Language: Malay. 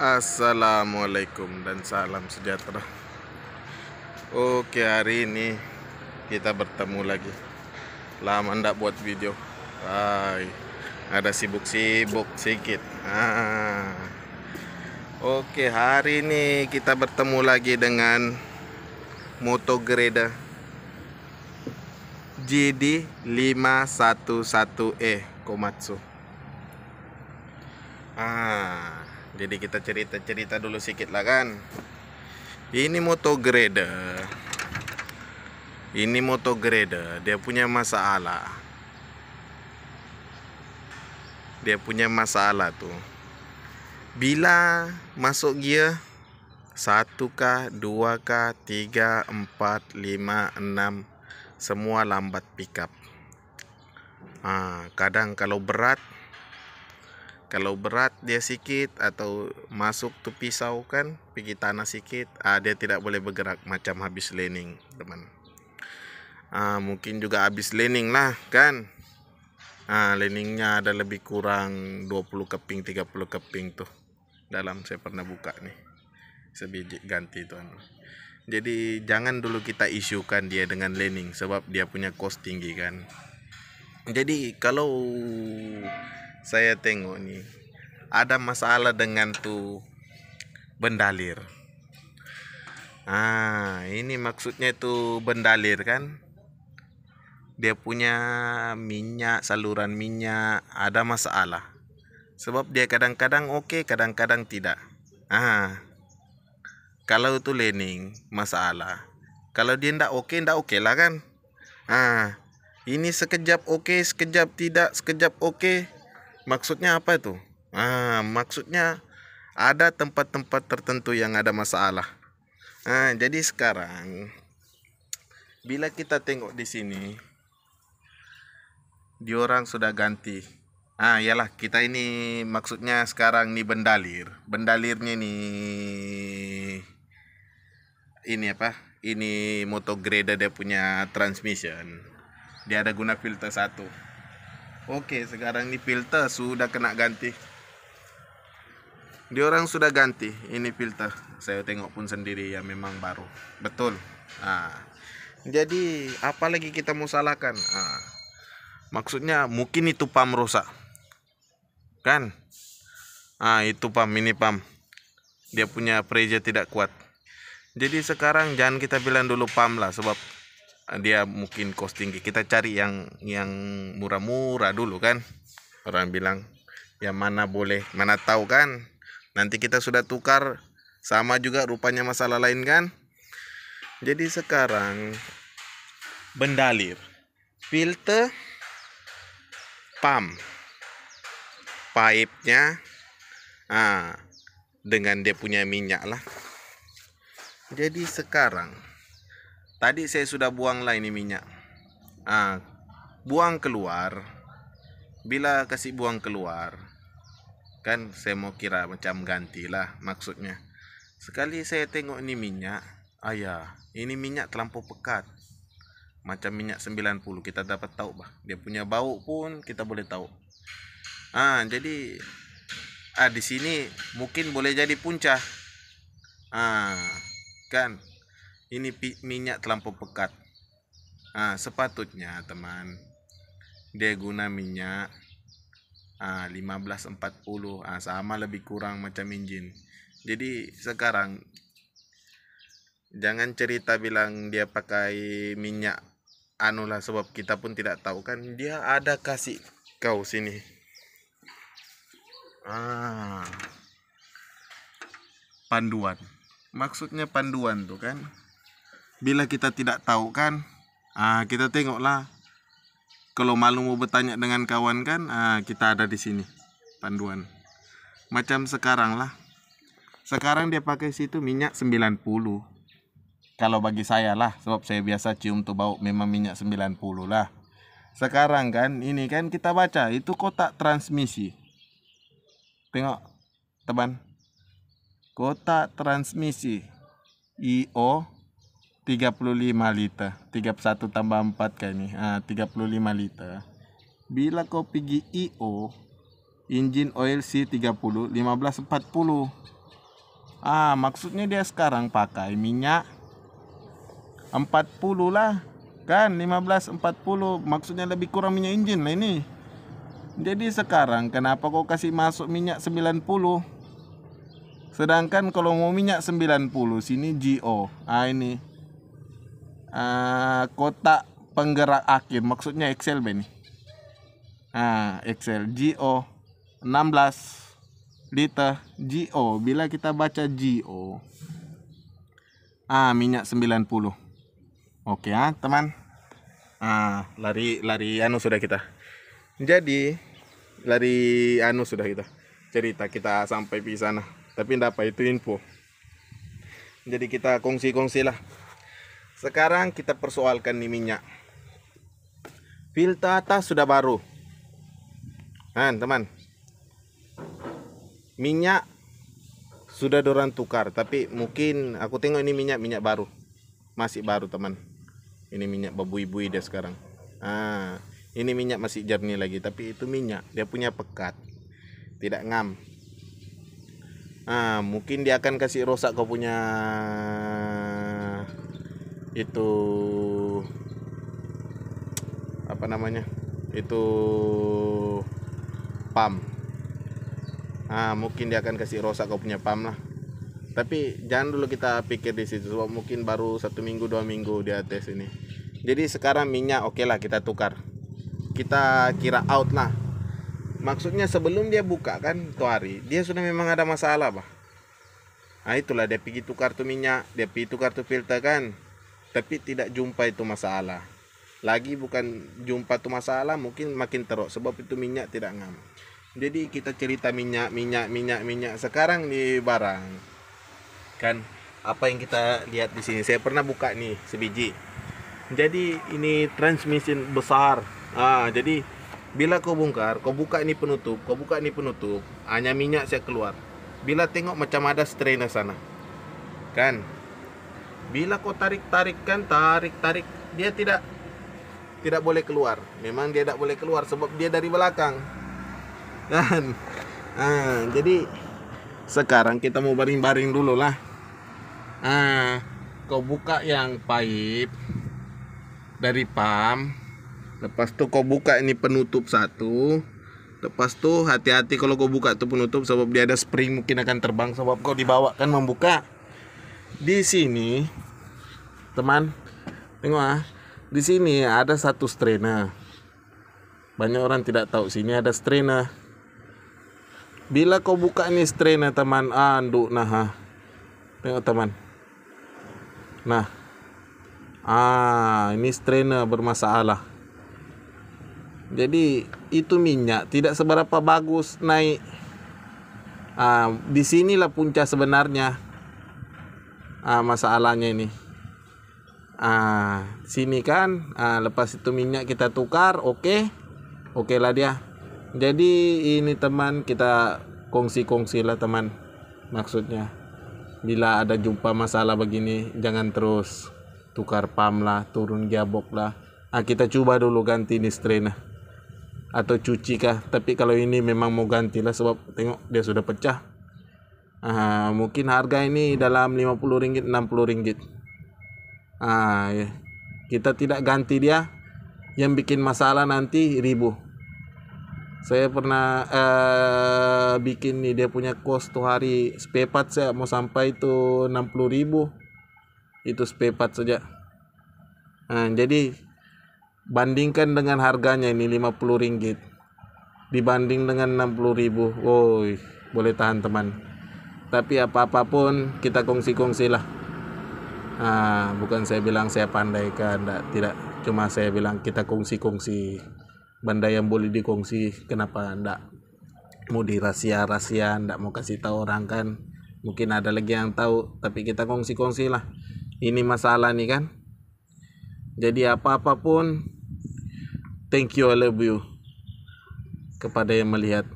Assalamualaikum dan salam sejahtera. Oke, hari ini kita bertemu lagi. Lama ndak buat video. Hai, ada sibuk-sibuk sedikit. Oke, hari ini kita bertemu lagi dengan Moto Greda GD 511E Komatsu. Jadi kita cerita-cerita dulu sedikit lah kan. Ini Moto Greda. Dia punya masalah. Tuh. Bila masuk gear 1K, 2K, 3, 4, 5, 6 semua lambat pickup. Kadang kalau berat dia sikit atau masuk tuh pisau kan pergi tanah sikit, dia tidak boleh bergerak macam habis landing teman. Mungkin juga habis landing lah kan. Landingnya ada lebih kurang 20 keping 30 keping tuh dalam, saya pernah buka nih sebiji ganti tuh. Jadi jangan dulu kita isukan dia dengan landing sebab dia punya cost tinggi kan. Jadi kalau saya tengok nih ada masalah dengan tuh bendalir. Ini maksudnya tuh bendalir kan. Dia punya minyak, saluran minyak ada masalah. Sebab dia kadang-kadang oke, kadang-kadang tidak. Kalau itu landing masalah. Kalau dia ndak oke lah kan. Ini sekejap oke, sekejap tidak, sekejap oke. Maksudnya apa itu? Maksudnya ada tempat-tempat tertentu yang ada masalah. Jadi sekarang bila kita tengok di sini, diorang sudah ganti. Iyalah kita ini maksudnya sekarang nih bendelirnya nih. Ini apa? Ini Moto Greda dia punya transmission. Dia ada guna filter 1. Oke, sekarang ini filter sudah kena ganti. Diorang sudah ganti ini filter. Saya tengok pun sendiri ya, memang baru. Betul. Jadi apalagi kita mau salahkan? Maksudnya mungkin itu pam rusak. Kan? Itu pam, ini pam. Dia punya pressure tidak kuat. Jadi sekarang jangan kita bilang dulu pam lah sebab dia mungkin cost tinggi. Kita cari yang murah-murah dulu kan. Orang bilang yang mana boleh, mana tahu kan. Nanti kita sudah tukar sama juga rupanya masalah lain kan. Jadi sekarang bendalir, filter, pam, pipe-nya dengan dia punya minyak lah. Jadi sekarang tadi saya sudah buang lah ini minyak. Buang keluar. Bila kasih buang keluar kan, saya mau kira macam gantilah maksudnya. Sekali saya tengok ini minyak, ini minyak terlampau pekat. Macam minyak 90 kita dapat tahu dia punya bau pun kita boleh tahu. Jadi di sini mungkin boleh jadi punca. Kan ini minyak terlampau pekat. Sepatutnya teman dia guna minyak 1540, sama lebih kurang macam engine. Jadi sekarang jangan cerita bilang dia pakai minyak lah, sebab kita pun tidak tahu kan. Dia ada kasih kau sini. Panduan. Maksudnya panduan tuh kan. Bila kita tidak tahu kan, kita tengoklah. Kalau malu mau bertanya dengan kawan kan, kita ada di sini panduan. Macam sekarang lah. Sekarang dia pakai situ minyak 90. Kalau bagi saya lah, sebab saya biasa cium tuh bau memang minyak 90 lah. Sekarang kan ini kan kita baca itu kotak transmisi. Tengok teman. Kotak transmisi IO 35 liter, 31 tambah 4 kan ini. 35 liter. Bila kau pergi IO engine oil C30 1540, Maksudnya dia sekarang pakai minyak 40 lah kan, 1540, maksudnya lebih kurang minyak injin lah ini. Jadi sekarang kenapa kau kasih masuk minyak 90? Sedangkan kalau mau minyak 90 sini GO. Ini kotak penggerak akhir, maksudnya Excel ini. Excel GO 16 liter GO. Bila kita baca GO, minyak 90. Oke teman. Lari sudah kita. Jadi lari sudah kita cerita, kita sampai di sana. Tapi enggak apa, itu info. Jadi kita kongsi-kongsi lah. Sekarang kita persoalkan nih minyak. Filter atas sudah baru. Teman. Minyak sudah dorang tukar, tapi mungkin aku tengok ini minyak baru. Masih baru, teman. Ini minyak babui-bui dia sekarang. Ini minyak masih jernih lagi, tapi itu minyak dia punya pekat, tidak ngam. Mungkin dia akan kasih rosak kau punya itu apa namanya, itu pam. Mungkin dia akan kasih rosak kau punya pam lah. Tapi jangan dulu kita pikir di situ, sebab mungkin baru 1 minggu 2 minggu dia tes ini. Jadi sekarang minyak oke lah kita tukar, kita kira out lah. Maksudnya sebelum dia buka kan tuh hari, dia sudah memang ada masalah bah. Itulah dia pergi tukar tuh minyak, dia pergi tukar tuh filter kan, tapi tidak jumpa itu masalah. Lagi bukan jumpa tuh masalah, mungkin makin teruk sebab itu minyak tidak ngam. Jadi kita cerita minyak sekarang di barang kan, apa yang kita lihat di sini. Saya pernah buka nih sebiji. Jadi ini transmission besar. Jadi bila kau bongkar, kau buka ini penutup, hanya minyak saya keluar. Bila tengok macam ada strainer sana, kan? Bila kau tarik, dia tidak boleh keluar. Memang dia tidak boleh keluar sebab dia dari belakang, kan? Jadi sekarang kita mau baring-baring dulu lah. Kau buka yang pipe dari pam. Lepas tu kau buka ini penutup satu. Lepas tu hati-hati kalau kau buka tu penutup, sebab dia ada spring mungkin akan terbang sebab kau dibawa kan membuka. Di sini, teman, tengok di sini ada satu strainer. Banyak orang tidak tahu sini ada strainer. Bila kau buka ini strainer, teman, tengok teman. Ini strainer bermasalah. Jadi itu minyak tidak seberapa bagus naik. Di sinilah punca sebenarnya. Masalahnya ini. Sini kan. Lepas itu minyak kita tukar, oke lah dia. Jadi ini teman, kita kongsi-kongsi lah teman. Maksudnya bila ada jumpa masalah begini, jangan terus tukar pam lah, turun gearbox lah. Kita coba dulu ganti ini strainer atau cuci kah. Tapi kalau ini memang mau ganti lah, sebab tengok dia sudah pecah. Mungkin harga ini dalam 50 ringgit 60 ringgit. Ya. Kita tidak ganti dia, yang bikin masalah nanti ribu. Saya pernah bikin nih, dia punya cost tuh hari spare part saya mau sampai itu 60.000. Itu spare part saja. Jadi bandingkan dengan harganya ini 50 ringgit dibanding dengan 60.000. Boleh tahan teman. Tapi apa-apapun kita kongsi-kongsi lah. Bukan saya bilang saya pandai kan, tidak. Cuma saya bilang kita kongsi-kongsi. Benda yang boleh dikongsi, kenapa enggak mau dirahasia-rahasia, enggak mau kasih tahu orang kan. Mungkin ada lagi yang tahu, tapi kita kongsi-kongsi lah. Ini masalah nih kan. Jadi apa-apapun, thank you, I love you kepada yang melihat.